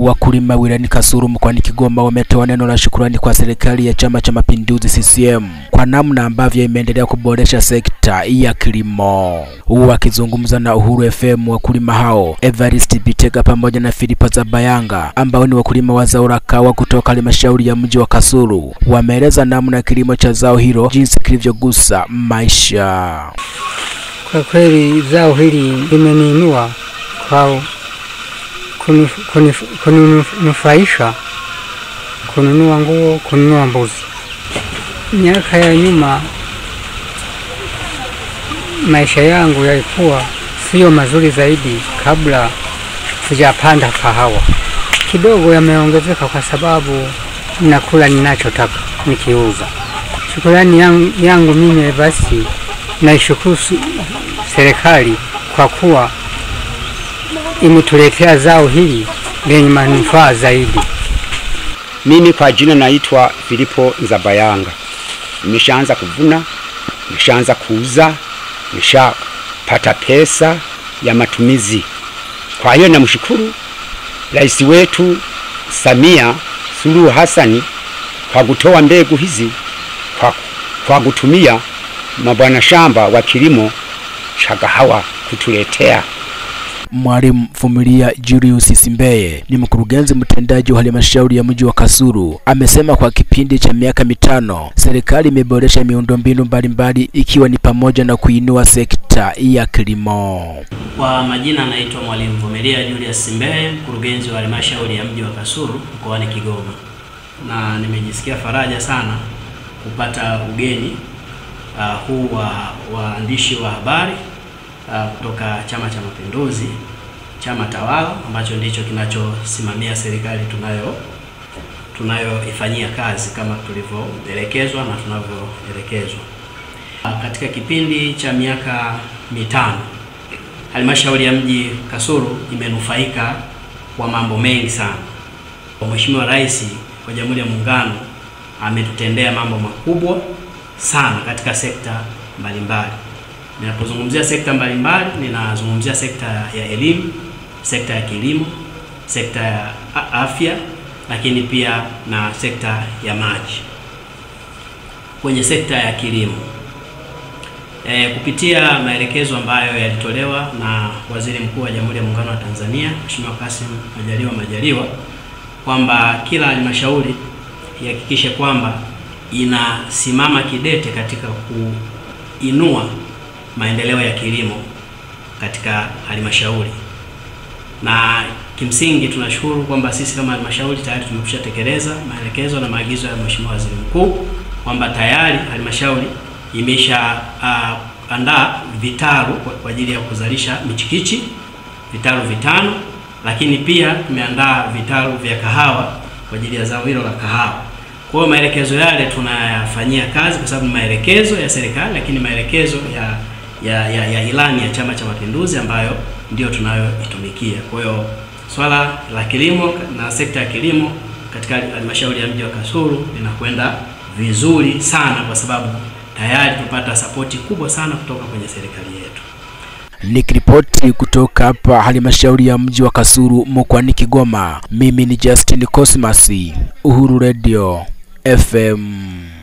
Wakulima wilayani Kasulu mkoani Kigoma wametoa neno la shukrani kwa serikali ya Chama cha Mapinduzi CCM kwa namna ambavyo imeendelea kuboresha sekta ya kilimo. Wakizungumza na Uhuru FM, wakulima hao Evarist Bitega pamoja na Filipo Zabayanga ambao ni wakulima wa zao la kahawa kutoka halmashauri ya mji wa Kasulu wameeleza namna kilimo cha zao hilo jinsi kilivyogusa maisha. Kwa kweli zao hili limeniinua kwao kuninufaisha, kununua nguo, kununua mbuzi. Miaka ya nyuma maisha yangu yalikuwa sio mazuri zaidi kabla sijapanda kahawa. Kidogo yameongezeka kwa sababu nakula ninachotaka nikiuza. Shukrani yangu mimi basi naishukuru serikali kwa kuwa imetuletea zao hili lenye manufaa zaidi. Mimi kwa jina naitwa Filipo Zabayanga. Nimeshaanza kuvuna, nimeshaanza kuuza, nimeshapata pesa ya matumizi. Kwa hiyo namshukuru Rais wetu Samia Suluhu Hassan kwa kutoa mbegu hizi kwa kutumia mabwana shamba wa kilimo cha kahawa kutuletea. Mwalimu Vumilia Julius Simbeye ni mkurugenzi mtendaji wa halmashauri ya mji wa Kasulu. Amesema kwa kipindi cha miaka 5 serikali imeboresha miundombinu mbalimbali ikiwa ni pamoja na kuinua sekta ya kilimo. Kwa majina naitwa Mwalimu Vumilia Julius Simbeye, mkurugenzi wa halmashauri ya mji wa Kasulu mkoani Kigoma. Na nimejisikia faraja sana kupata ugeni huu wa waandishi wa habari kutoka Chama cha Mapinduzi, chama tawala ambacho ndicho kinachosimamia serikali tunayoifanyia kazi kama tulivyoelekezwa na tunavyoelekezwa. Katika kipindi cha miaka 5 halmashauri ya mji Kasulu imenufaika kwa mambo mengi sana. Mheshimiwa Rais wa Jamhuri ya Muungano ametutendea mambo makubwa sana katika sekta mbalimbali. Ninapozungumzia sekta mbalimbali, ninazungumzia sekta ya elimu, sekta ya kilimo, sekta ya afya, lakini pia na sekta ya maji. Kwenye sekta ya kilimo, kupitia maelekezo ambayo yalitolewa na Waziri Mkuu wa Jamhuri ya Muungano wa Tanzania, Mheshimiwa Kassim Majaliwa kwamba kila halmashauri ihakikishe kwamba inasimama kidete katika kuinua maendeleo ya kilimo katika halmashauri. Na kimsingi tunashukuru kwamba sisi kama halmashauri tayari tumekwisha tekeleza maelekezo na maagizo ya Mheshimiwa Waziri Mkuu kwamba tayari halmashauri imesha andaa vitalu kwa ajili ya kuzalisha michikichi, vitalu 5, lakini pia tumeandaa vitalu vya kahawa kwa ajili ya zao hilo la kahawa. Kwa maelekezo yale tunayafanyia kazi kwa sababu ni maelekezo ya serikali, lakini maelekezo ya ilani ya Chama cha Mapinduzi ambayo ndio tunayoitumikia. Kwa hiyo swala la kilimo na sekta ya kilimo katika halmashauri ya mji wa Kasulu linakwenda vizuri sana kwa sababu tayari tupata sapoti kubwa sana kutoka kwenye serikali yetu. Nikiripoti kutoka hapa halmashauri ya mji wa Kasulu mkoani Kigoma, mimi ni Justin Cosmas, Uhuru Radio FM.